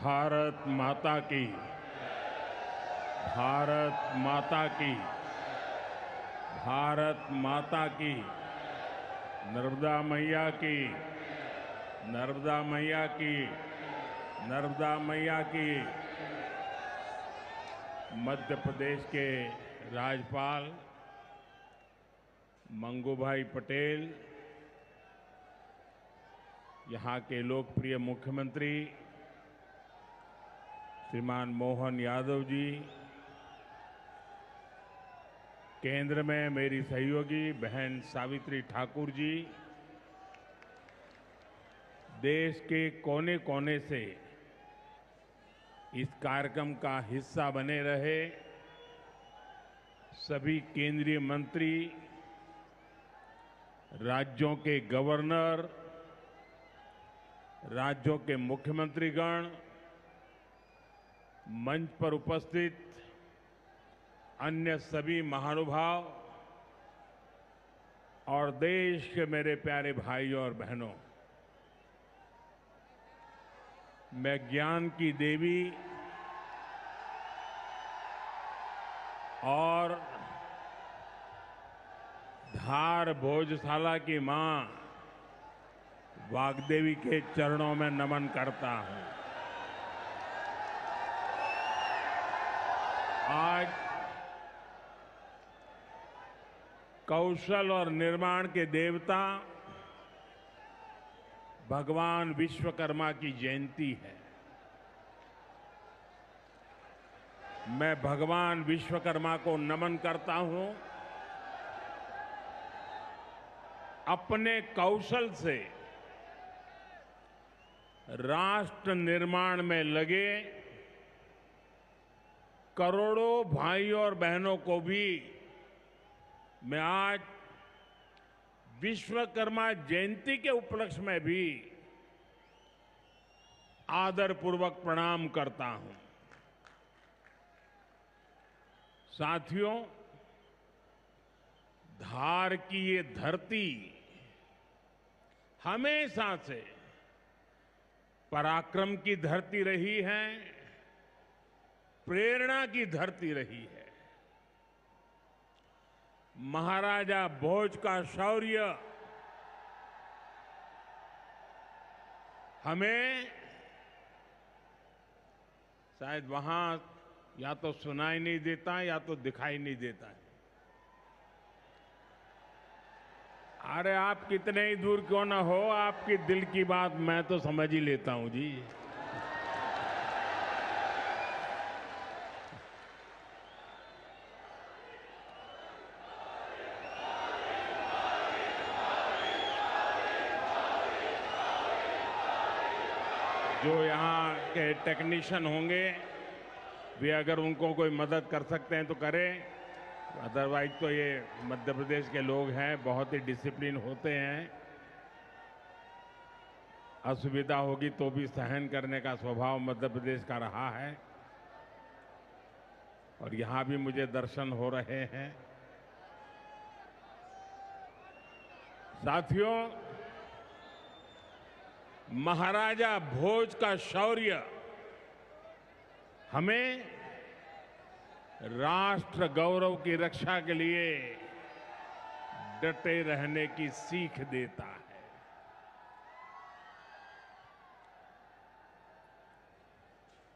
भारत माता की, भारत माता की, भारत माता की, नर्मदा मैया की, नर्मदा मैया की, नर्मदा मैया की। मध्य प्रदेश के राज्यपाल मंगूभाई पटेल, यहाँ के लोकप्रिय मुख्यमंत्री श्रीमान मोहन यादव जी, केंद्र में मेरी सहयोगी बहन सावित्री ठाकुर जी, देश के कोने कोने से इस कार्यक्रम का हिस्सा बने रहे सभी केंद्रीय मंत्री, राज्यों के गवर्नर, राज्यों के मुख्यमंत्रीगण, मंच पर उपस्थित अन्य सभी महानुभाव और देश के मेरे प्यारे भाइयों और बहनों, मैं ज्ञान की देवी और धार भोजशाला की मां वाग्देवी के चरणों में नमन करता हूं। आज कौशल और निर्माण के देवता भगवान विश्वकर्मा की जयंती है। मैं भगवान विश्वकर्मा को नमन करता हूं। अपने कौशल से राष्ट्र निर्माण में लगे करोड़ों भाइयों और बहनों को भी मैं आज विश्वकर्मा जयंती के उपलक्ष्य में भी आदरपूर्वक प्रणाम करता हूं। साथियों, धार की ये धरती हमेशा से पराक्रम की धरती रही है, प्रेरणा की धरती रही है। महाराजा भोज का शौर्य हमें शायद वहां या तो सुनाई नहीं देता या तो दिखाई नहीं देता है। अरे आप कितने ही दूर क्यों ना हो, आपकी दिल की बात मैं तो समझ ही लेता हूं जी। जो यहाँ के टेक्नीशियन होंगे वे अगर उनको कोई मदद कर सकते हैं तो करें, अदरवाइज तो ये मध्य प्रदेश के लोग हैं, बहुत ही डिसिप्लिन होते हैं। असुविधा होगी तो भी सहन करने का स्वभाव मध्य प्रदेश का रहा है और यहाँ भी मुझे दर्शन हो रहे हैं। साथियों, महाराजा भोज का शौर्य हमें राष्ट्र गौरव की रक्षा के लिए डटे रहने की सीख देता है।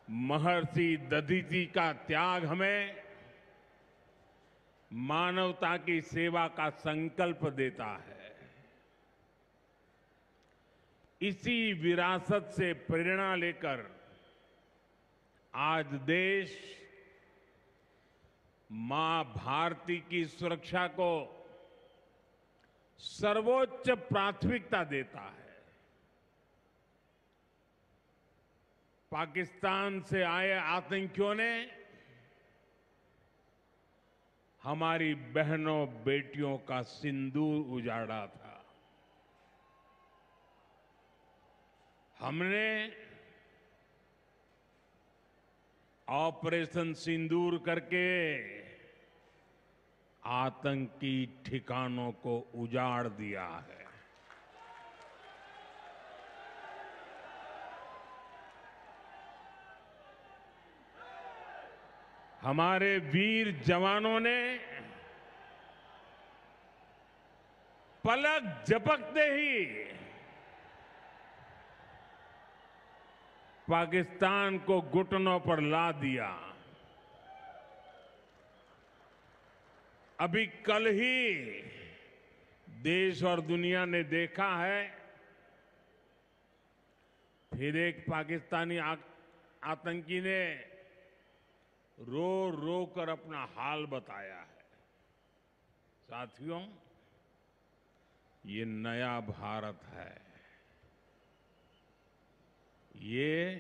महर्षि दधीचि का त्याग हमें मानवता की सेवा का संकल्प देता है। इसी विरासत से प्रेरणा लेकर आज देश मां भारती की सुरक्षा को सर्वोच्च प्राथमिकता देता है। पाकिस्तान से आए आतंकियों ने हमारी बहनों बेटियों का सिंदूर उजाड़ा था। हमने ऑपरेशन सिंदूर करके आतंकी ठिकानों को उजाड़ दिया है। हमारे वीर जवानों ने पलक झपकते ही पाकिस्तान को घुटनों पर ला दिया। अभी कल ही देश और दुनिया ने देखा है, फिर एक पाकिस्तानी आतंकी ने रो रो कर अपना हाल बताया है। साथियों, ये नया भारत है। ये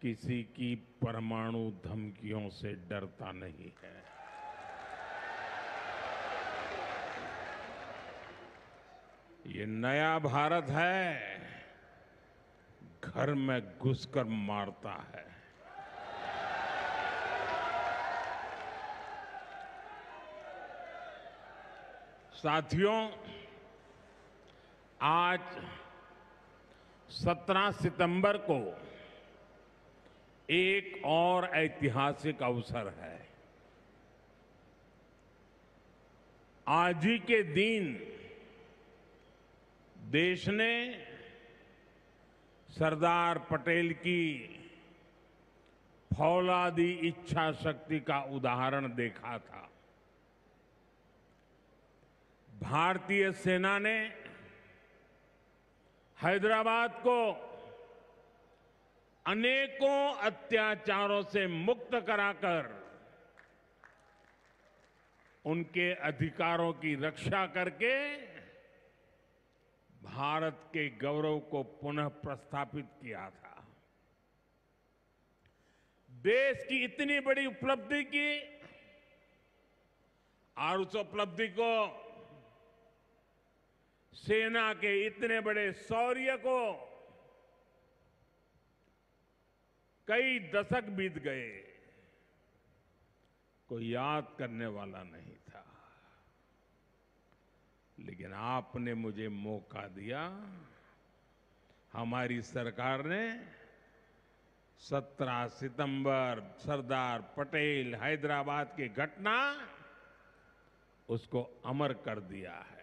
किसी की परमाणु धमकियों से डरता नहीं है। ये नया भारत है, घर में घुसकर मारता है। साथियों, आज 17 सितंबर को एक और ऐतिहासिक अवसर है। आज ही के दिन देश ने सरदार पटेल की फौलादी इच्छा शक्ति का उदाहरण देखा था। भारतीय सेना ने हैदराबाद को अनेकों अत्याचारों से मुक्त कराकर उनके अधिकारों की रक्षा करके भारत के गौरव को पुनः प्रस्थापित किया था। देश की इतनी बड़ी उपलब्धि की और उस उपलब्धि को, सेना के इतने बड़े शौर्य को कई दशक बीत गए, कोई याद करने वाला नहीं था। लेकिन आपने मुझे मौका दिया। हमारी सरकार ने 17 सितंबर सरदार पटेल हैदराबाद की घटना, उसको अमर कर दिया है।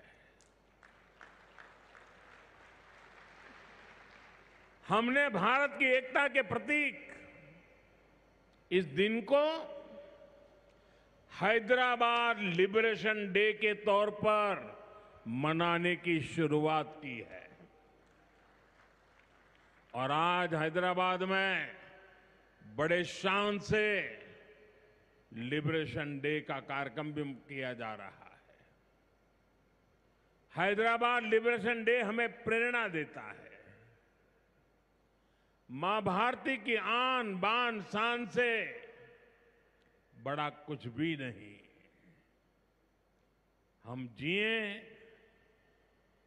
हमने भारत की एकता के प्रतीक इस दिन को हैदराबाद लिबरेशन डे के तौर पर मनाने की शुरुआत की है। और आज हैदराबाद में बड़े शान से लिबरेशन डे का कार्यक्रम भी किया जा रहा है। हैदराबाद लिबरेशन डे हमें प्रेरणा देता है। मां भारती की आन बान शान से बड़ा कुछ भी नहीं। हम जिए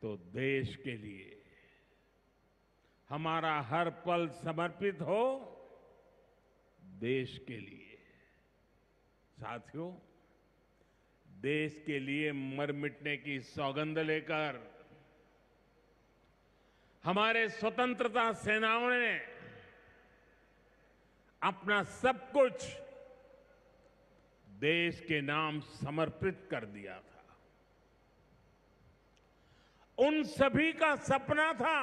तो देश के लिए, हमारा हर पल समर्पित हो देश के लिए। साथियों, देश के लिए मर मिटने की सौगंध लेकर हमारे स्वतंत्रता सेनाओं ने अपना सब कुछ देश के नाम समर्पित कर दिया था। उन सभी का सपना था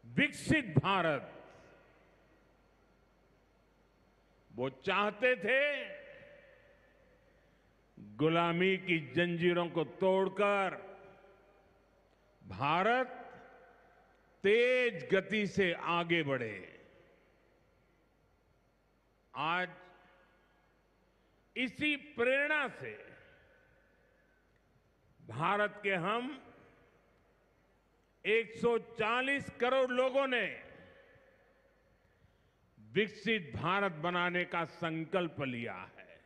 विकसित भारत। वो चाहते थे गुलामी की जंजीरों को तोड़कर भारत तेज गति से आगे बढ़े। आज इसी प्रेरणा से भारत के हम 140 करोड़ लोगों ने विकसित भारत बनाने का संकल्प लिया है।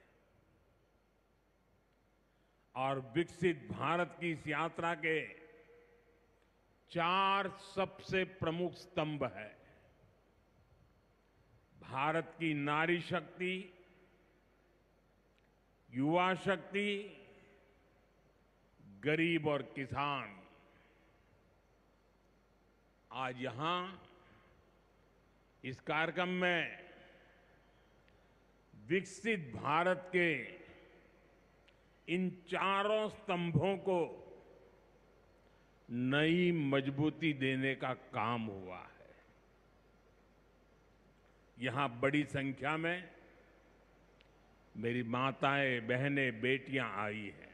और विकसित भारत की इस यात्रा के 4 सबसे प्रमुख स्तंभ है। भारत की नारी शक्ति, युवा शक्ति, गरीब और किसान। आज यहां इस कार्यक्रम में विकसित भारत के इन चारों स्तंभों को नई मजबूती देने का काम हुआ है। यहां बड़ी संख्या में मेरी माताएं, बहनें, बेटियां आई हैं।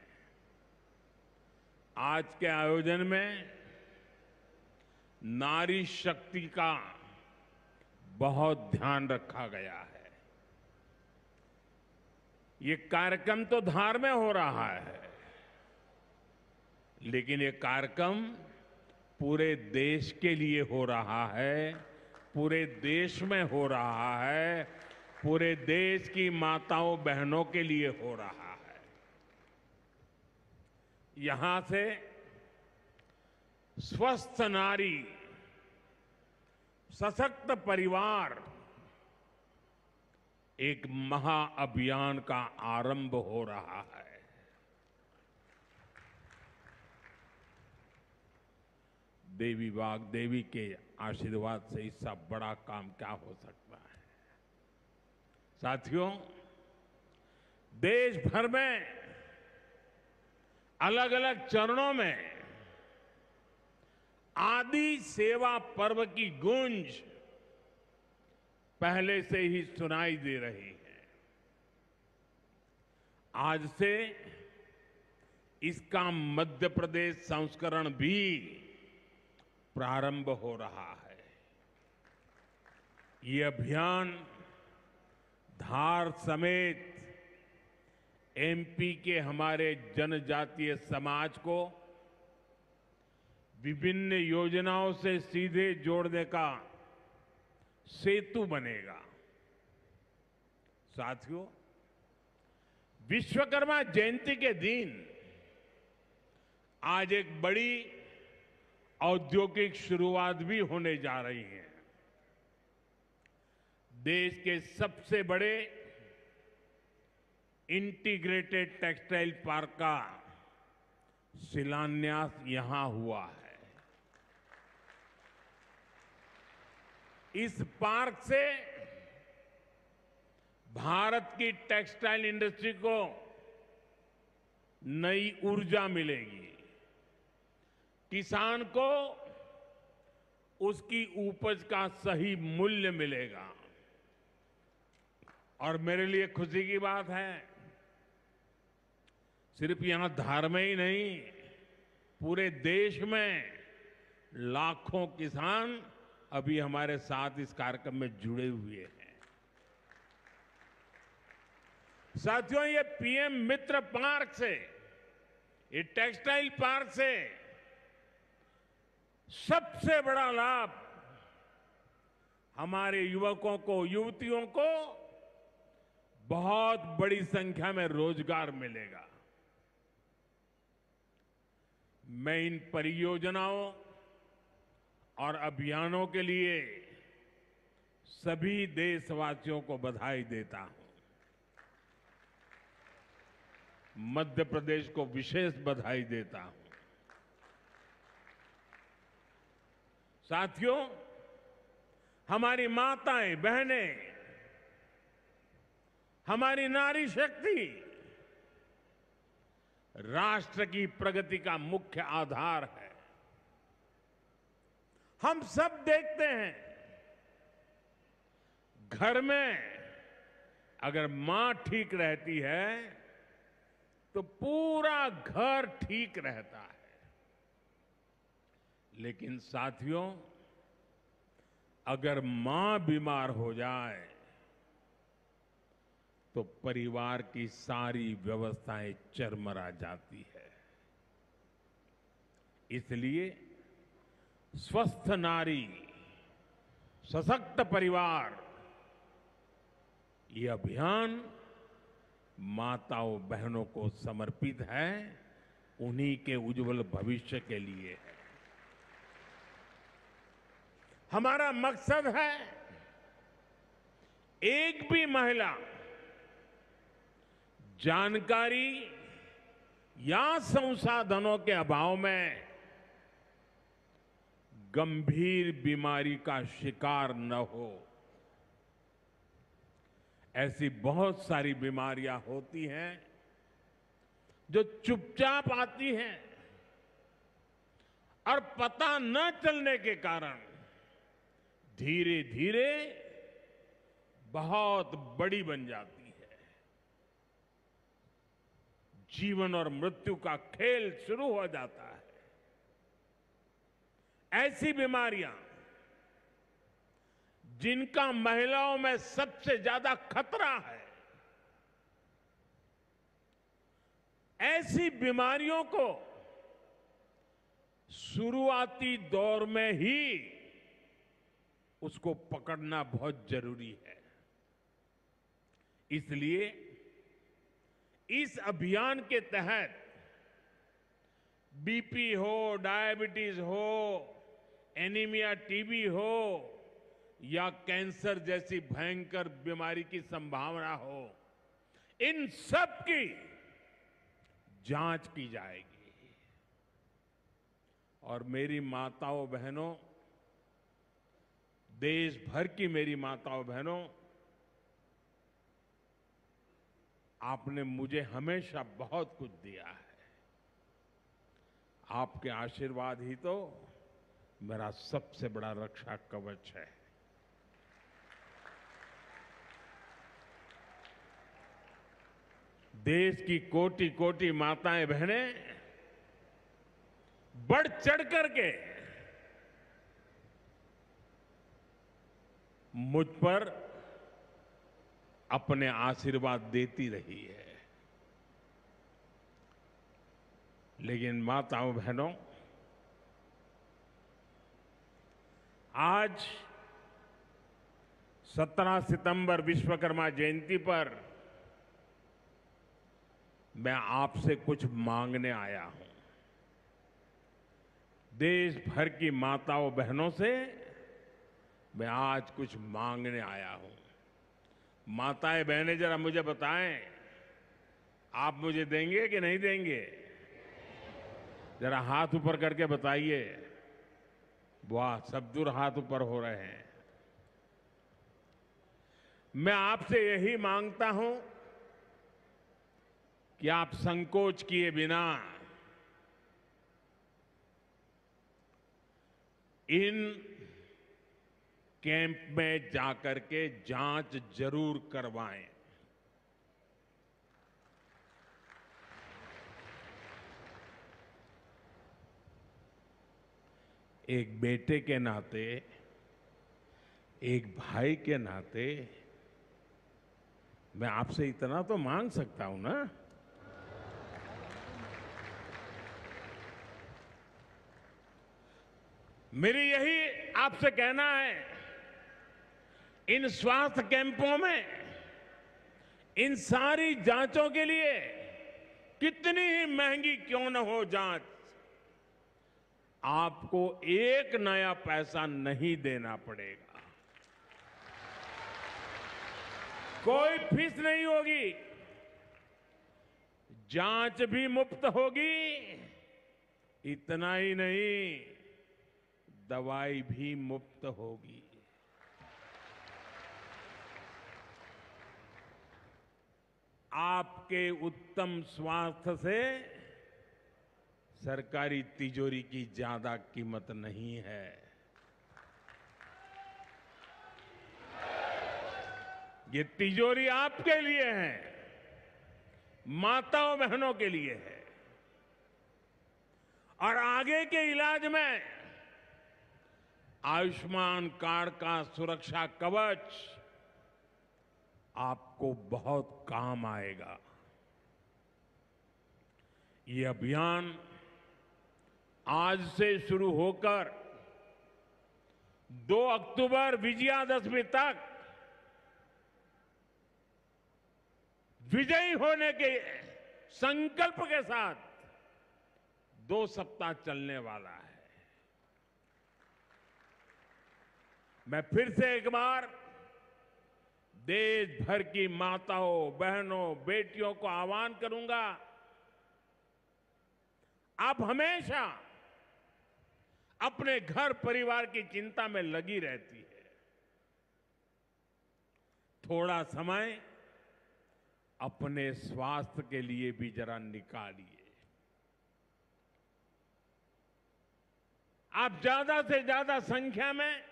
आज के आयोजन में नारी शक्ति का बहुत ध्यान रखा गया है। ये कार्यक्रम तो धार में हो रहा है, लेकिन ये कार्यक्रम पूरे देश के लिए हो रहा है, पूरे देश में हो रहा है, पूरे देश की माताओं बहनों के लिए हो रहा है। यहां से स्वस्थ नारी, सशक्त परिवार एक महाअभियान का आरंभ हो रहा है। देवी वाग्देवी के आशीर्वाद से इससे बड़ा काम क्या हो सकता है। साथियों, देश भर में अलग अलग चरणों में आदि सेवा पर्व की गूंज पहले से ही सुनाई दे रही है। आज से इसका मध्य प्रदेश संस्करण भी प्रारंभ हो रहा है। ये अभियान धार समेत एमपी के हमारे जनजातीय समाज को विभिन्न योजनाओं से सीधे जोड़ने का सेतु बनेगा। साथियों, विश्वकर्मा जयंती के दिन आज एक बड़ी औद्योगिक शुरुआत भी होने जा रही है। देश के सबसे बड़े इंटीग्रेटेड टेक्सटाइल पार्क का शिलान्यास यहां हुआ है। इस पार्क से भारत की टेक्सटाइल इंडस्ट्री को नई ऊर्जा मिलेगी, किसान को उसकी उपज का सही मूल्य मिलेगा। और मेरे लिए खुशी की बात है, सिर्फ यहां धार में ही नहीं, पूरे देश में लाखों किसान अभी हमारे साथ इस कार्यक्रम में जुड़े हुए हैं। साथियों, ये पीएम मित्र पार्क से, ये टेक्सटाइल पार्क से सबसे बड़ा लाभ हमारे युवकों को, युवतियों को बहुत बड़ी संख्या में रोजगार मिलेगा। मैं इन परियोजनाओं और अभियानों के लिए सभी देशवासियों को बधाई देता हूं। मध्य प्रदेश को विशेष बधाई देता हूं। साथियों, हमारी माताएं, बहनें, हमारी नारी शक्ति राष्ट्र की प्रगति का मुख्य आधार है। हम सब देखते हैं, घर में अगर मां ठीक रहती है तो पूरा घर ठीक रहता है। लेकिन साथियों, अगर मां बीमार हो जाए तो परिवार की सारी व्यवस्थाएं चरमरा जाती है। इसलिए स्वस्थ नारी, सशक्त परिवार, ये अभियान माताओं बहनों को समर्पित है, उन्हीं के उज्जवल भविष्य के लिए है। हमारा मकसद है एक भी महिला जानकारी या संसाधनों के अभाव में गंभीर बीमारी का शिकार न हो। ऐसी बहुत सारी बीमारियां होती हैं जो चुपचाप आती हैं और पता न चलने के कारण धीरे धीरे बहुत बड़ी बन जाती है। जीवन और मृत्यु का खेल शुरू हो जाता है। ऐसी बीमारियां जिनका महिलाओं में सबसे ज्यादा खतरा है, ऐसी बीमारियों को शुरुआती दौर में ही उसको पकड़ना बहुत जरूरी है। इसलिए इस अभियान के तहत बीपी हो, डायबिटीज हो, एनीमिया, टीबी हो या कैंसर जैसी भयंकर बीमारी की संभावना हो, इन सब की जांच की जाएगी। और मेरी माताओं बहनों, देश भर की मेरी माताओं बहनों, आपने मुझे हमेशा बहुत कुछ दिया है। आपके आशीर्वाद ही तो मेरा सबसे बड़ा रक्षा कवच है। देश की कोटि कोटि माताएं बहनें बढ़ चढ़ करके मुझ पर अपने आशीर्वाद देती रही है। लेकिन माताओं बहनों, आज 17 सितंबर विश्वकर्मा जयंती पर मैं आपसे कुछ मांगने आया हूं। देश भर की माताओं बहनों से मैं आज कुछ मांगने आया हूं। माताएं बहनें, जरा मुझे बताएं, आप मुझे देंगे कि नहीं देंगे? जरा हाथ ऊपर करके बताइए। वाह, सब दूर हाथ ऊपर हो रहे हैं। मैं आपसे यही मांगता हूं कि आप संकोच किए बिना इन कैंप में जाकर के जांच जरूर करवाएं। एक बेटे के नाते, एक भाई के नाते मैं आपसे इतना तो मांग सकता हूं ना। मेरी यही आपसे कहना है, इन स्वास्थ्य कैंपों में इन सारी जांचों के लिए कितनी ही महंगी क्यों न हो जांच, आपको एक नया पैसा नहीं देना पड़ेगा। कोई फीस नहीं होगी, जांच भी मुफ्त होगी। इतना ही नहीं, दवाई भी मुफ्त होगी। आपके उत्तम स्वास्थ्य से सरकारी तिजोरी की ज्यादा कीमत नहीं है। ये तिजोरी आपके लिए है, माताओं बहनों के लिए है। और आगे के इलाज में आयुष्मान कार्ड का सुरक्षा कवच आपको बहुत काम आएगा। ये अभियान आज से शुरू होकर 2 अक्टूबर विजयादशमी तक विजयी होने के संकल्प के साथ 2 सप्ताह चलने वाला है। मैं फिर से एक बार देश भर की माताओं, बहनों, बेटियों को आह्वान करूंगा, आप हमेशा अपने घर परिवार की चिंता में लगी रहती है। थोड़ा समय अपने स्वास्थ्य के लिए भी जरा निकालिए। आप ज्यादा से ज्यादा संख्या में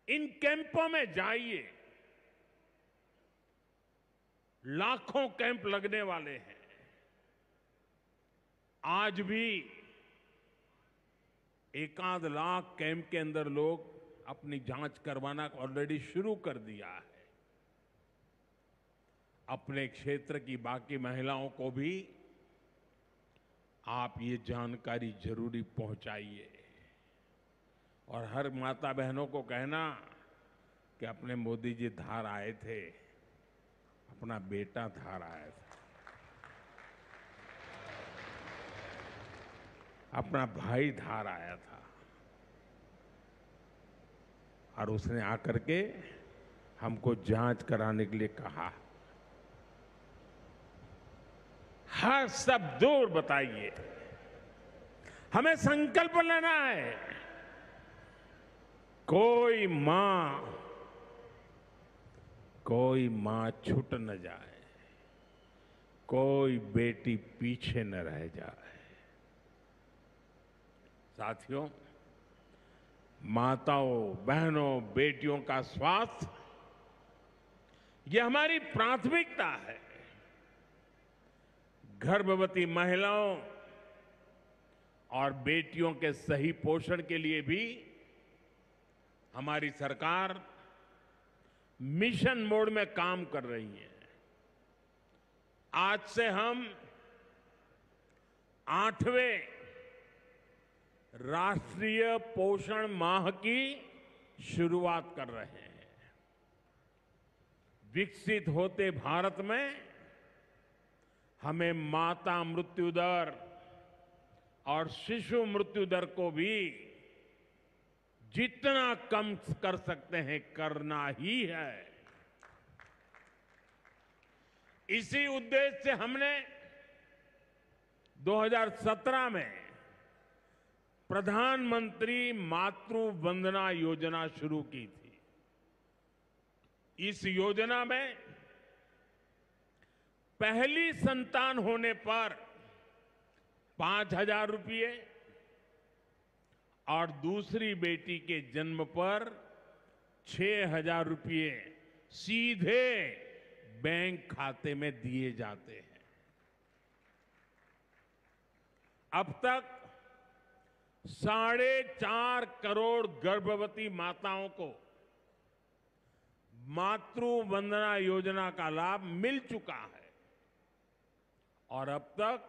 इन कैंपों में जाइए। लाखों कैंप लगने वाले हैं। आज भी एकाध लाख कैंप के अंदर लोग अपनी जांच करवाना ऑलरेडी शुरू कर दिया है। अपने क्षेत्र की बाकी महिलाओं को भी आप ये जानकारी जरूरी पहुंचाइए और हर माता बहनों को कहना कि अपने मोदी जी धार आए थे, अपना बेटा धार आया था, अपना भाई धार आया था और उसने आकर के हमको जांच कराने के लिए कहा। हर सब दूर बताइए। हमें संकल्प लेना है। कोई मां छूट न जाए, कोई बेटी पीछे न रह जाए। साथियों, माताओं, बहनों, बेटियों का स्वास्थ्य ये हमारी प्राथमिकता है। गर्भवती महिलाओं और बेटियों के सही पोषण के लिए भी हमारी सरकार मिशन मोड में काम कर रही है। आज से हम 8वें राष्ट्रीय पोषण माह की शुरुआत कर रहे हैं। विकसित होते भारत में हमें माता मृत्यु दर और शिशु मृत्यु दर को भी जितना कम कर सकते हैं करना ही है। इसी उद्देश्य से हमने 2017 में प्रधानमंत्री मातृ वंदना योजना शुरू की थी। इस योजना में पहली संतान होने पर 5,000 रुपये और दूसरी बेटी के जन्म पर 6,000 रुपये सीधे बैंक खाते में दिए जाते हैं। अब तक 4.5 करोड़ गर्भवती माताओं को मातृ वंदना योजना का लाभ मिल चुका है और अब तक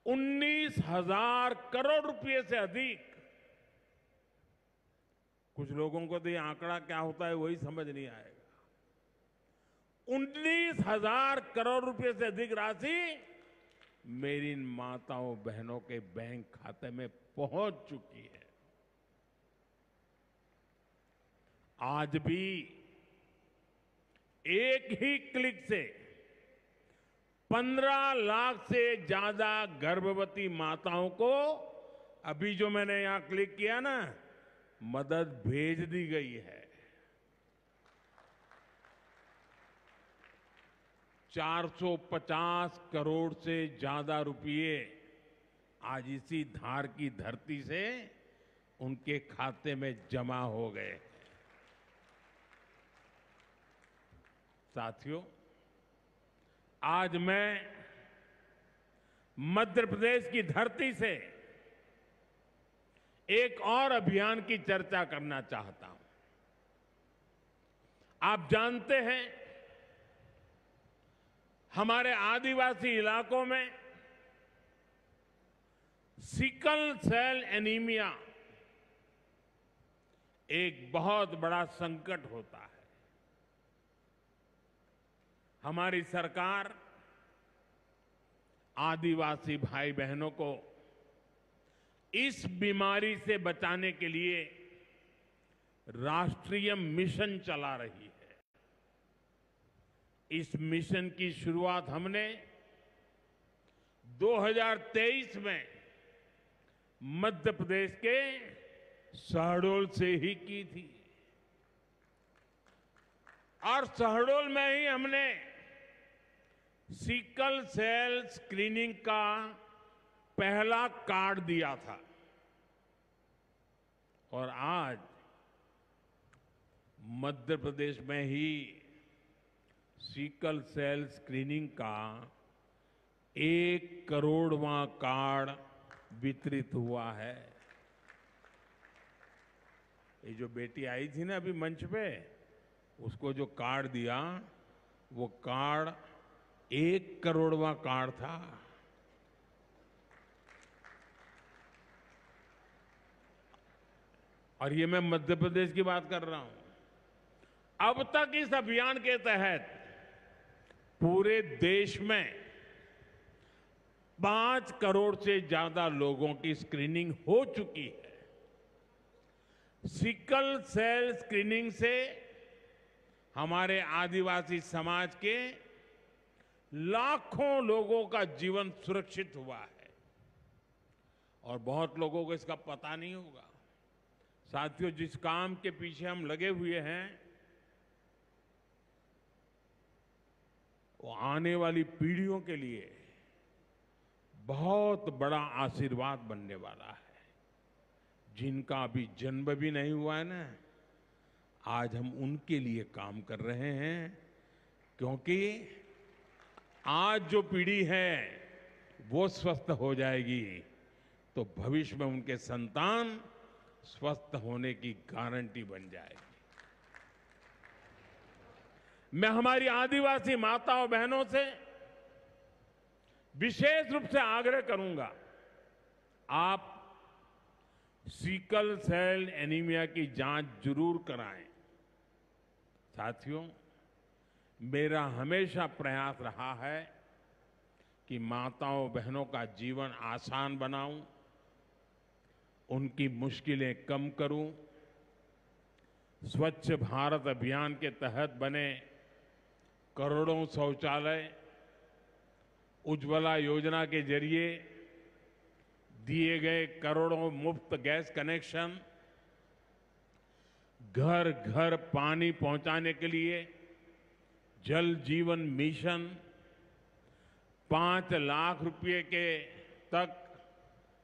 19,000 करोड़ रुपए से अधिक, कुछ लोगों को तो ये आंकड़ा क्या होता है वही समझ नहीं आएगा, 19,000 करोड़ रुपए से अधिक राशि मेरी इन माताओं बहनों के बैंक खाते में पहुंच चुकी है। आज भी एक ही क्लिक से 15 लाख से ज्यादा गर्भवती माताओं को, अभी जो मैंने यहां क्लिक किया ना, मदद भेज दी गई है। 450 करोड़ से ज्यादा रुपये आज इसी धार की धरती से उनके खाते में जमा हो गए। साथियों, आज मैं मध्य प्रदेश की धरती से एक और अभियान की चर्चा करना चाहता हूं। आप जानते हैं, हमारे आदिवासी इलाकों में सिकल सेल एनीमिया एक बहुत बड़ा संकट होता है। हमारी सरकार आदिवासी भाई बहनों को इस बीमारी से बचाने के लिए राष्ट्रीय मिशन चला रही है। इस मिशन की शुरुआत हमने 2023 में मध्य प्रदेश के शहडोल से ही की थी। और शहडोल में ही हमने सिकल सेल स्क्रीनिंग का पहला कार्ड दिया था और आज मध्य प्रदेश में ही सिकल सेल स्क्रीनिंग का 1 करोड़वां कार्ड वितरित हुआ है। ये जो बेटी आई थी ना अभी मंच पे, उसको जो कार्ड दिया वो कार्ड 1 करोड़वां कार्ड था। और ये मैं मध्य प्रदेश की बात कर रहा हूं। अब तक इस अभियान के तहत पूरे देश में 5 करोड़ से ज्यादा लोगों की स्क्रीनिंग हो चुकी है। सिकल सेल स्क्रीनिंग से हमारे आदिवासी समाज के लाखों लोगों का जीवन सुरक्षित हुआ है और बहुत लोगों को इसका पता नहीं होगा। साथियों, जिस काम के पीछे हम लगे हुए हैं वो आने वाली पीढ़ियों के लिए बहुत बड़ा आशीर्वाद बनने वाला है। जिनका अभी जन्म भी नहीं हुआ है ना, आज हम उनके लिए काम कर रहे हैं, क्योंकि आज जो पीढ़ी है वो स्वस्थ हो जाएगी तो भविष्य में उनके संतान स्वस्थ होने की गारंटी बन जाएगी। मैं हमारी आदिवासी माताओं बहनों से विशेष रूप से आग्रह करूंगा, आप सिकल सेल एनीमिया की जांच जरूर कराएं। साथियों, मेरा हमेशा प्रयास रहा है कि माताओं बहनों का जीवन आसान बनाऊं, उनकी मुश्किलें कम करूं। स्वच्छ भारत अभियान के तहत बने करोड़ों शौचालय, उज्ज्वला योजना के जरिए दिए गए करोड़ों मुफ्त गैस कनेक्शन, घर घर पानी पहुंचाने के लिए जल जीवन मिशन, 5 लाख रुपए के तक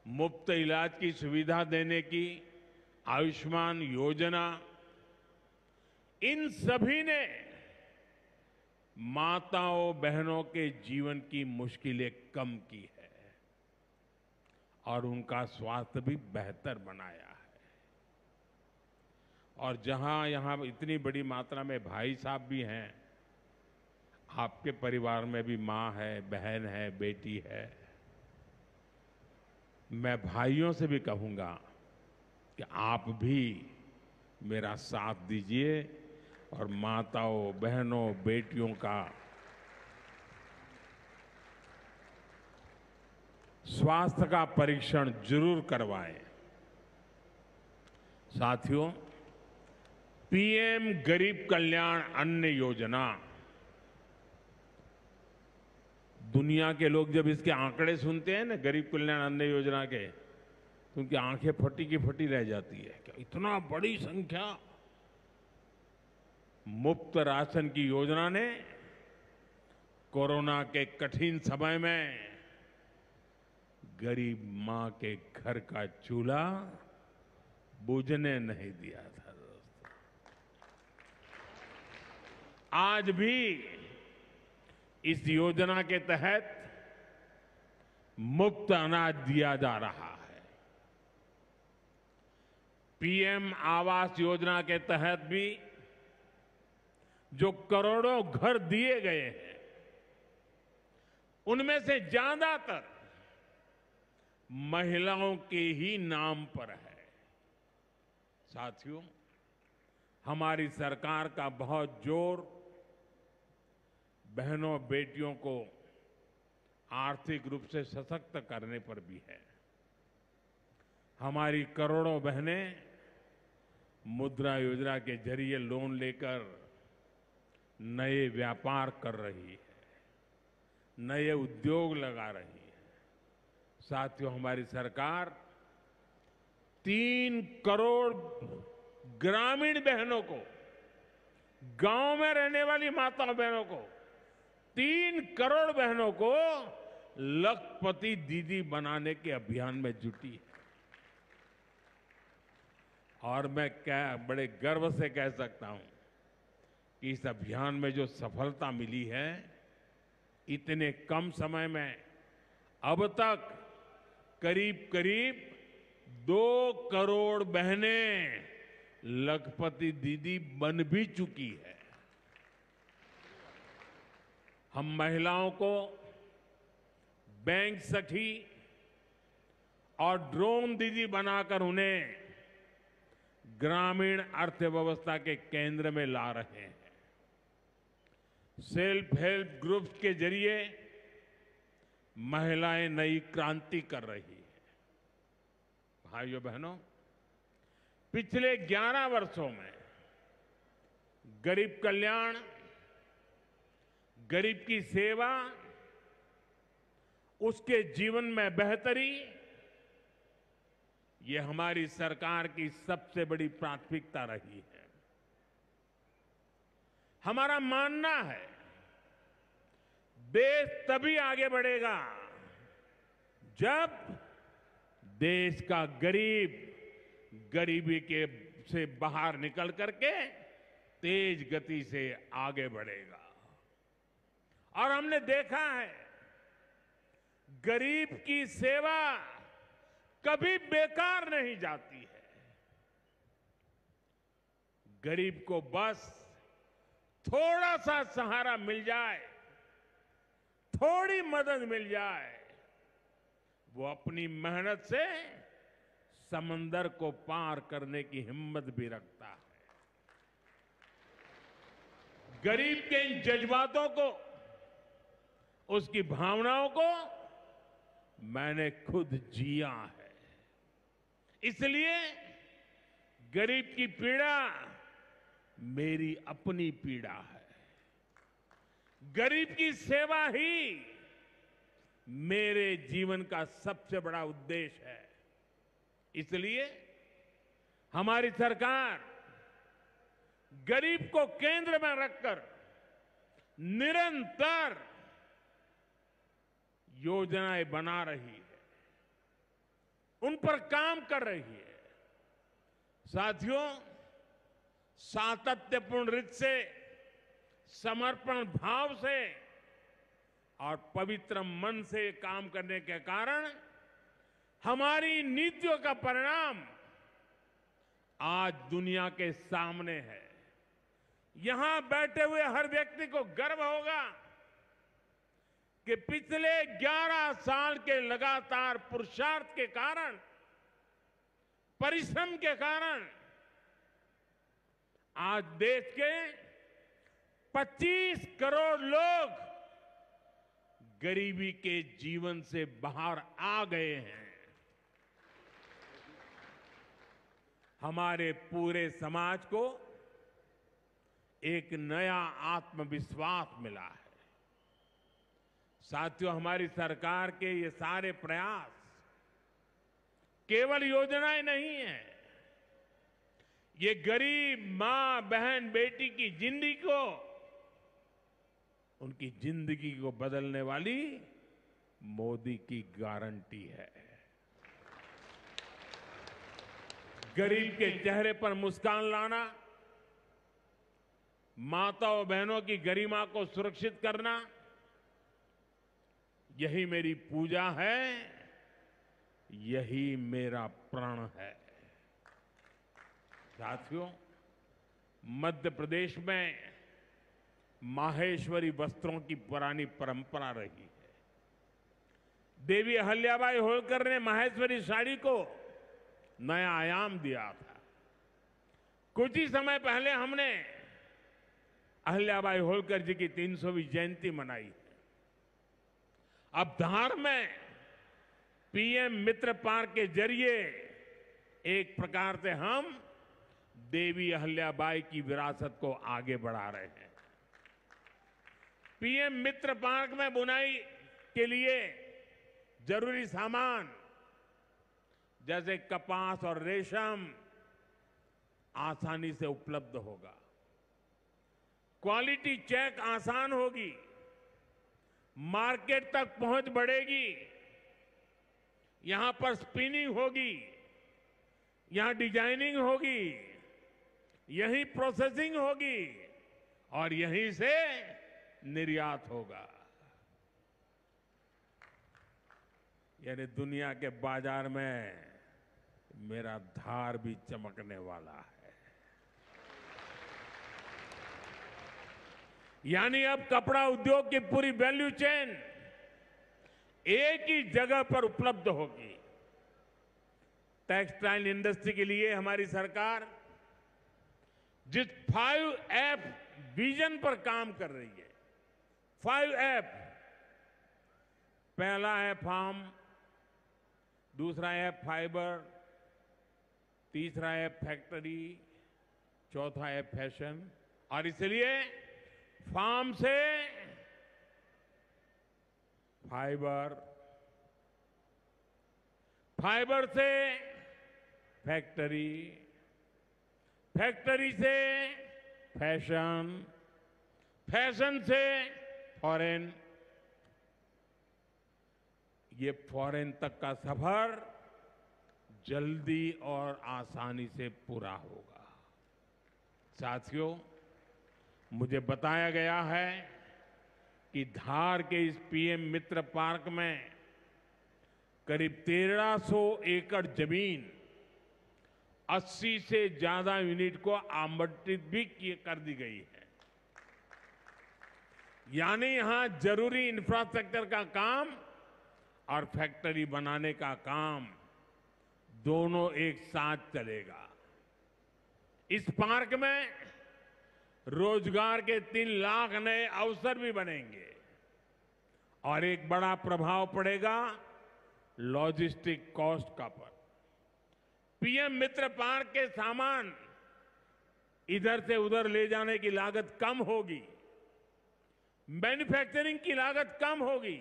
मुफ्त इलाज की सुविधा देने की आयुष्मान योजना, इन सभी ने माताओं बहनों के जीवन की मुश्किलें कम की है और उनका स्वास्थ्य भी बेहतर बनाया है। और जहां यहां इतनी बड़ी मात्रा में भाई साहब भी हैं, आपके परिवार में भी मां है, बहन है, बेटी है, मैं भाइयों से भी कहूंगा कि आप भी मेरा साथ दीजिए और माताओं बहनों बेटियों का स्वास्थ्य का परीक्षण जरूर करवाएं। साथियों, पीएम गरीब कल्याण अन्न योजना, दुनिया के लोग जब इसके आंकड़े सुनते हैं ना गरीब कल्याण अन्न योजना के, तो उनकी आंखें फटी की फटी रह जाती है। क्या इतना बड़ी संख्या! मुफ्त राशन की योजना ने कोरोना के कठिन समय में गरीब मां के घर का चूल्हा बुझने नहीं दिया था। दोस्तों, आज भी इस योजना के तहत मुफ्त अनाज दिया जा रहा है। पीएम आवास योजना के तहत भी जो करोड़ों घर दिए गए हैं, उनमें से ज्यादातर महिलाओं के ही नाम पर है। साथियों, हमारी सरकार का बहुत जोर बहनों बेटियों को आर्थिक रूप से सशक्त करने पर भी है। हमारी करोड़ों बहनें मुद्रा योजना के जरिए लोन लेकर नए व्यापार कर रही है, नए उद्योग लगा रही है। साथियों, हमारी सरकार 3 करोड़ ग्रामीण बहनों को गांव में रहने वाली माताओं बहनों को 3 करोड़ बहनों को लखपति दीदी बनाने के अभियान में जुटी है। और मैं बड़े गर्व से कह सकता हूं कि इस अभियान में जो सफलता मिली है, इतने कम समय में अब तक करीब करीब 2 करोड़ बहनें लखपति दीदी बन भी चुकी है। हम महिलाओं को बैंक सखी और ड्रोन दीदी बनाकर उन्हें ग्रामीण अर्थव्यवस्था के केंद्र में ला रहे हैं। सेल्फ हेल्प ग्रुप्स के जरिए महिलाएं नई क्रांति कर रही है। भाइयों बहनों, पिछले 11 वर्षों में गरीब कल्याण, गरीब की सेवा, उसके जीवन में बेहतरी, ये हमारी सरकार की सबसे बड़ी प्राथमिकता रही है। हमारा मानना है देश तभी आगे बढ़ेगा जब देश का गरीब गरीबी के से बाहर निकल करके तेज गति से आगे बढ़ेगा। और हमने देखा है गरीब की सेवा कभी बेकार नहीं जाती है। गरीब को बस थोड़ा सा सहारा मिल जाए, थोड़ी मदद मिल जाए, वो अपनी मेहनत से समंदर को पार करने की हिम्मत भी रखता है। गरीब के इन जज्बातों को, उसकी भावनाओं को मैंने खुद जिया है। इसलिए गरीब की पीड़ा मेरी अपनी पीड़ा है। गरीब की सेवा ही मेरे जीवन का सबसे बड़ा उद्देश्य है। इसलिए हमारी सरकार गरीब को केंद्र में रखकर निरंतर योजनाएं बना रही है, उन पर काम कर रही है। साथियों, सातत्यपूर्ण रीत से, समर्पण भाव से और पवित्र मन से काम करने के कारण हमारी नीतियों का परिणाम आज दुनिया के सामने है। यहां बैठे हुए हर व्यक्ति को गर्व होगा कि पिछले 11 साल के लगातार पुरुषार्थ के कारण, परिश्रम के कारण आज देश के 25 करोड़ लोग गरीबी के जीवन से बाहर आ गए हैं। हमारे पूरे समाज को एक नया आत्मविश्वास मिला है। साथियों, हमारी सरकार के ये सारे प्रयास केवल योजनाएं नहीं है, ये गरीब मां, बहन, बेटी की जिंदगी को, उनकी जिंदगी को बदलने वाली मोदी की गारंटी है। गरीब के चेहरे पर मुस्कान लाना, माताओं बहनों की गरिमा को सुरक्षित करना, यही मेरी पूजा है, यही मेरा प्रण है। साथियों, मध्य प्रदेश में माहेश्वरी वस्त्रों की पुरानी परंपरा रही है। देवी अहिल्याबाई होलकर ने माहेश्वरी साड़ी को नया आयाम दिया था। कुछ ही समय पहले हमने अहिल्याबाई होलकर जी की 300वीं जयंती मनाई है। अब धार में पीएम मित्र पार्क के जरिए एक प्रकार से हम देवी अहिल्याबाई की विरासत को आगे बढ़ा रहे हैं। पीएम मित्र पार्क में बुनाई के लिए जरूरी सामान जैसे कपास और रेशम आसानी से उपलब्ध होगा। क्वालिटी चेक आसान होगी, मार्केट तक पहुंच बढ़ेगी, यहां पर स्पिनिंग होगी, यहां डिजाइनिंग होगी, यहीं प्रोसेसिंग होगी और यहीं से निर्यात होगा। यानी दुनिया के बाजार में मेरा धार भी चमकने वाला है। यानी अब कपड़ा उद्योग की पूरी वैल्यू चेन एक ही जगह पर उपलब्ध होगी। टेक्सटाइल इंडस्ट्री के लिए हमारी सरकार जिस 5F विजन पर काम कर रही है, 5F, पहला है फार्म, दूसरा है फाइबर, तीसरा है फैक्ट्री, चौथा है फैशन। और इसलिए फार्म से फाइबर, फाइबर से फैक्ट्री, फैक्ट्री से फैशन, फैशन से फॉरेन, ये फॉरेन तक का सफर जल्दी और आसानी से पूरा होगा। साथियों, मुझे बताया गया है कि धार के इस पीएम मित्र पार्क में करीब 1300 एकड़ जमीन 80 से ज्यादा यूनिट को आवंटित भी कर दी गई है। यानी यहां जरूरी इंफ्रास्ट्रक्चर का काम और फैक्ट्री बनाने का काम दोनों एक साथ चलेगा। इस पार्क में रोजगार के 3 लाख नए अवसर भी बनेंगे और एक बड़ा प्रभाव पड़ेगा लॉजिस्टिक कॉस्ट का पर। पीएम मित्र पार्क के सामान इधर से उधर ले जाने की लागत कम होगी, मैन्युफैक्चरिंग की लागत कम होगी,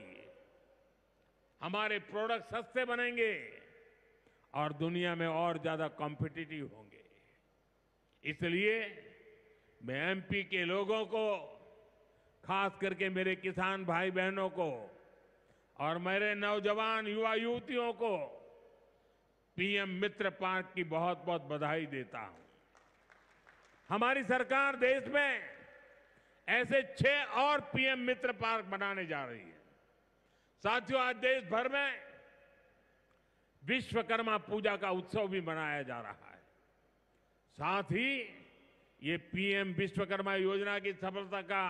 हमारे प्रोडक्ट सस्ते बनेंगे और दुनिया में और ज्यादा कॉम्पिटिटिव होंगे। इसलिए मैं एमपी के लोगों को, खास करके मेरे किसान भाई बहनों को और मेरे नौजवान युवा युवतियों को पीएम मित्र पार्क की बहुत बहुत बधाई देता हूं। हमारी सरकार देश में ऐसे 6 और पीएम मित्र पार्क बनाने जा रही है। साथियों, आज देश भर में विश्वकर्मा पूजा का उत्सव भी मनाया जा रहा है। साथ ही ये पीएम विश्वकर्मा योजना की सफलता का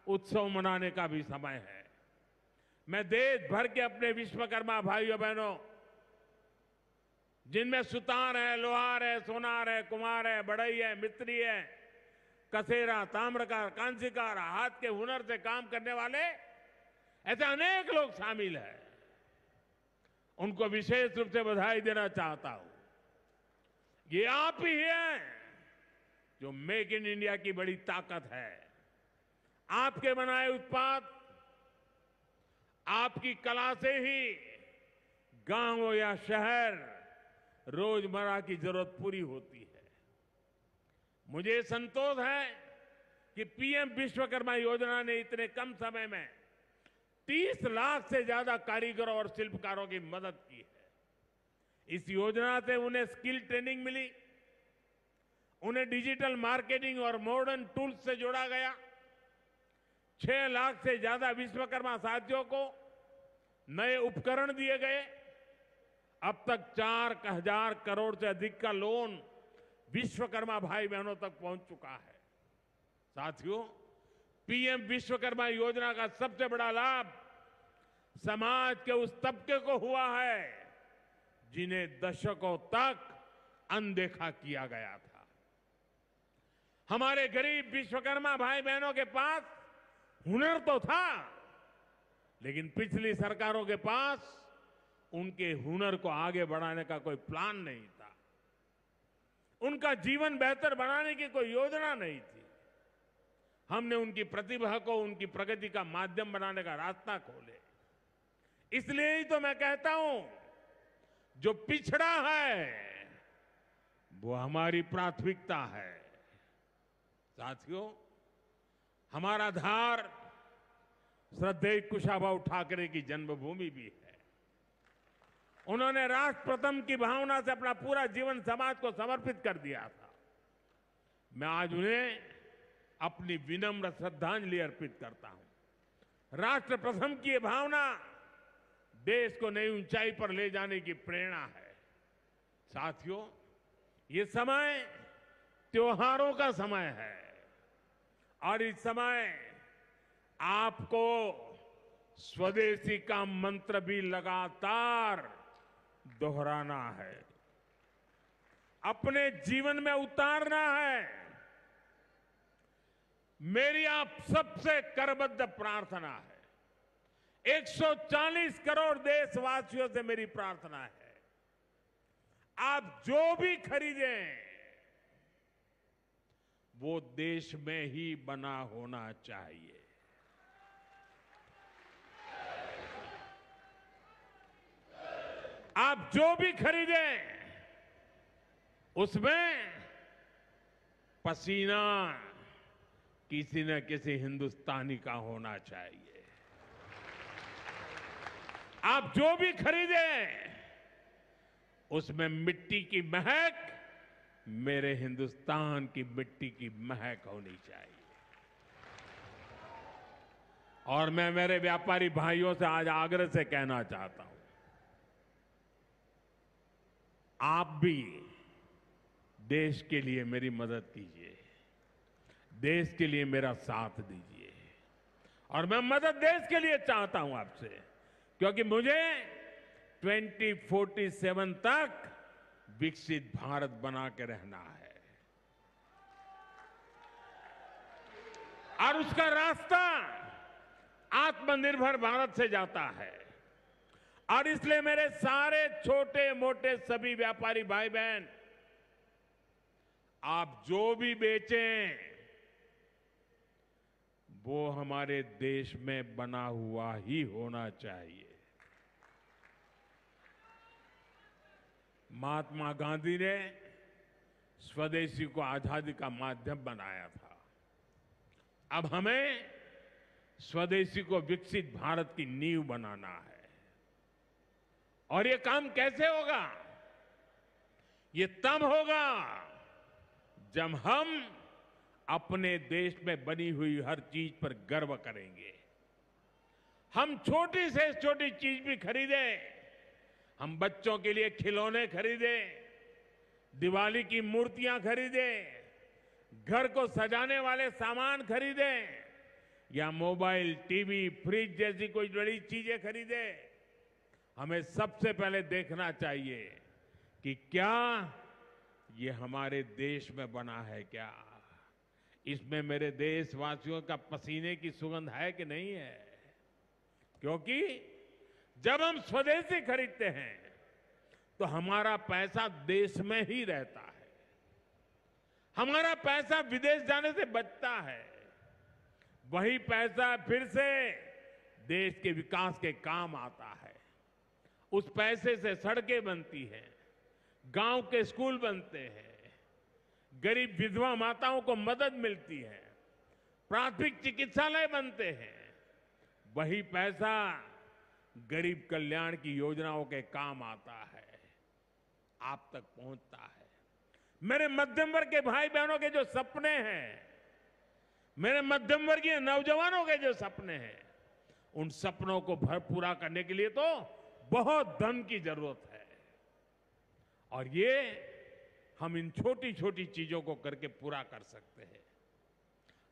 उत्सव मनाने का भी समय है। मैं देश भर के अपने विश्वकर्मा भाइयों बहनों, जिनमें सुतार है, लोहार है, सोनार है, कुम्हार है, बढ़ई है, मिस्त्री है, कसेरा, ताम्रकार, कांसीकार, हाथ के हुनर से काम करने वाले ऐसे अनेक लोग शामिल हैं, उनको विशेष रूप से बधाई देना चाहता हूं। ये आप ही हैं जो मेक इन इंडिया की बड़ी ताकत है। आपके बनाए उत्पाद, आपकी कला से ही गांव हो या शहर रोजमर्रा की जरूरत पूरी होती है। मुझे संतोष है कि पीएम विश्वकर्मा योजना ने इतने कम समय में 30 लाख से ज्यादा कारीगरों और शिल्पकारों की मदद की है। इस योजना से उन्हें स्किल ट्रेनिंग मिली, उन्हें डिजिटल मार्केटिंग और मॉडर्न टूल्स से जोड़ा गया। 6 लाख से ज्यादा विश्वकर्मा साथियों को नए उपकरण दिए गए। अब तक 4,000 करोड़ से अधिक का लोन विश्वकर्मा भाई बहनों तक पहुंच चुका है। साथियों, पीएम विश्वकर्मा योजना का सबसे बड़ा लाभ समाज के उस तबके को हुआ है जिन्हें दशकों तक अनदेखा किया गया था। हमारे गरीब विश्वकर्मा भाई बहनों के पास हुनर तो था, लेकिन पिछली सरकारों के पास उनके हुनर को आगे बढ़ाने का कोई प्लान नहीं था। उनका जीवन बेहतर बनाने की कोई योजना नहीं थी। हमने उनकी प्रतिभा को उनकी प्रगति का माध्यम बनाने का रास्ता खोले। इसलिए ही तो मैं कहता हूं, जो पिछड़ा है वो हमारी प्राथमिकता है। साथियों, हमारा धार श्रद्धेय कुशाभाऊ ठाकरे की जन्मभूमि भी है। उन्होंने राष्ट्र प्रथम की भावना से अपना पूरा जीवन समाज को समर्पित कर दिया था। मैं आज उन्हें अपनी विनम्र श्रद्धांजलि अर्पित करता हूं। राष्ट्र प्रथम की ये भावना देश को नई ऊंचाई पर ले जाने की प्रेरणा है। साथियों, ये समय त्योहारों का समय है और इस समय आपको स्वदेशी का मंत्र भी लगातार दोहराना है, अपने जीवन में उतारना है। मेरी आप सबसे करबद्ध प्रार्थना है, 140 करोड़ देशवासियों से मेरी प्रार्थना है, आप जो भी खरीदें वो देश में ही बना होना चाहिए। आप जो भी खरीदें उसमें पसीना किसी न किसी हिंदुस्तानी का होना चाहिए। आप जो भी खरीदें उसमें मिट्टी की महक मेरे हिंदुस्तान की मिट्टी की महक होनी चाहिए। और मैं मेरे व्यापारी भाइयों से आज आग्रह से कहना चाहता हूं, आप भी देश के लिए मेरी मदद कीजिए, देश के लिए मेरा साथ दीजिए। और मैं मदद देश के लिए चाहता हूं आपसे, क्योंकि मुझे 2047 तक विकसित भारत बना के रहना है और उसका रास्ता आत्मनिर्भर भारत से जाता है। और इसलिए मेरे सारे छोटे मोटे सभी व्यापारी भाई बहन, आप जो भी बेचें वो हमारे देश में बना हुआ ही होना चाहिए। महात्मा गांधी ने स्वदेशी को आजादी का माध्यम बनाया था। अब हमें स्वदेशी को विकसित भारत की नींव बनाना है। और ये काम कैसे होगा? ये तब होगा जब हम अपने देश में बनी हुई हर चीज पर गर्व करेंगे। हम छोटी से छोटी चीज भी खरीदें, हम बच्चों के लिए खिलौने खरीदें, दिवाली की मूर्तियां खरीदें, घर को सजाने वाले सामान खरीदें या मोबाइल, टीवी, फ्रिज जैसी कोई बड़ी चीजें खरीदें, हमें सबसे पहले देखना चाहिए कि क्या ये हमारे देश में बना है, क्या इसमें मेरे देशवासियों का पसीने की सुगंध है कि नहीं है। क्योंकि जब हम स्वदेशी खरीदते हैं तो हमारा पैसा देश में ही रहता है, हमारा पैसा विदेश जाने से बचता है। वही पैसा फिर से देश के विकास के काम आता है। उस पैसे से सड़कें बनती हैं, गांव के स्कूल बनते हैं, गरीब विधवा माताओं को मदद मिलती है, प्राथमिक चिकित्सालय बनते हैं। वही पैसा गरीब कल्याण की योजनाओं के काम आता है, आप तक पहुंचता है। मेरे मध्यम वर्ग के भाई बहनों के जो सपने हैं, मेरे मध्यम वर्गीय नौजवानों के जो सपने हैं, उन सपनों को पूरा करने के लिए तो बहुत धन की जरूरत है। और ये हम इन छोटी छोटी चीजों को करके पूरा कर सकते हैं।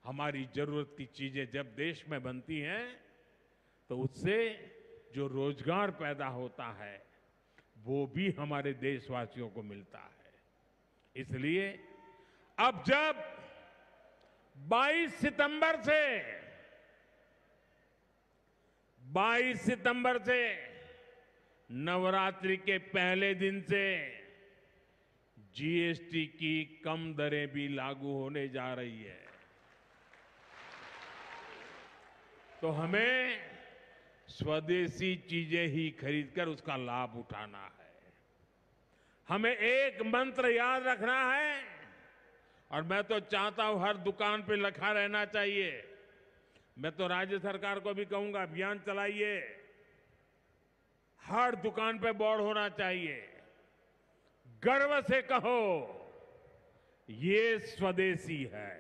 हमारी जरूरत की चीजें जब देश में बनती हैं तो उससे जो रोजगार पैदा होता है वो भी हमारे देशवासियों को मिलता है। इसलिए अब जब 22 सितंबर से नवरात्रि के पहले दिन से जीएसटी की कम दरें भी लागू होने जा रही है, तो हमें स्वदेशी चीजें ही खरीदकर उसका लाभ उठाना है। हमें एक मंत्र याद रखना है और मैं तो चाहता हूं हर दुकान पे लिखा रहना चाहिए, मैं तो राज्य सरकार को भी कहूंगा, अभियान चलाइए, हर दुकान पे बोर्ड होना चाहिए, गर्व से कहो ये स्वदेशी है।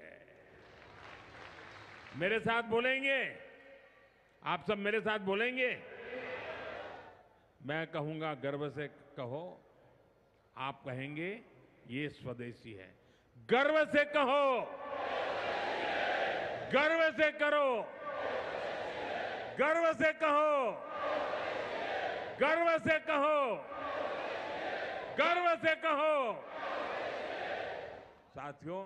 मेरे साथ बोलेंगे? आप सब मेरे साथ बोलेंगे? मैं कहूंगा गर्व से कहो, आप कहेंगे ये स्वदेशी है। गर्व से कहो, गर्व से करो, गर्व से कहो, गर्व से कहो, गर्व से कहो। साथियों,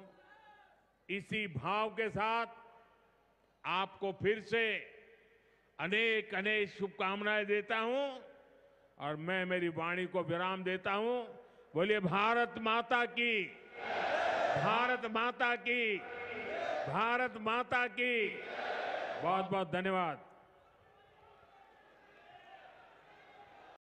इसी भाव के साथ आपको फिर से अनेक अनेक शुभकामनाएं देता हूं और मैं मेरी वाणी को विराम देता हूं। बोलिए भारत माता की, भारत माता की, भारत माता की। बहुत बहुत धन्यवाद।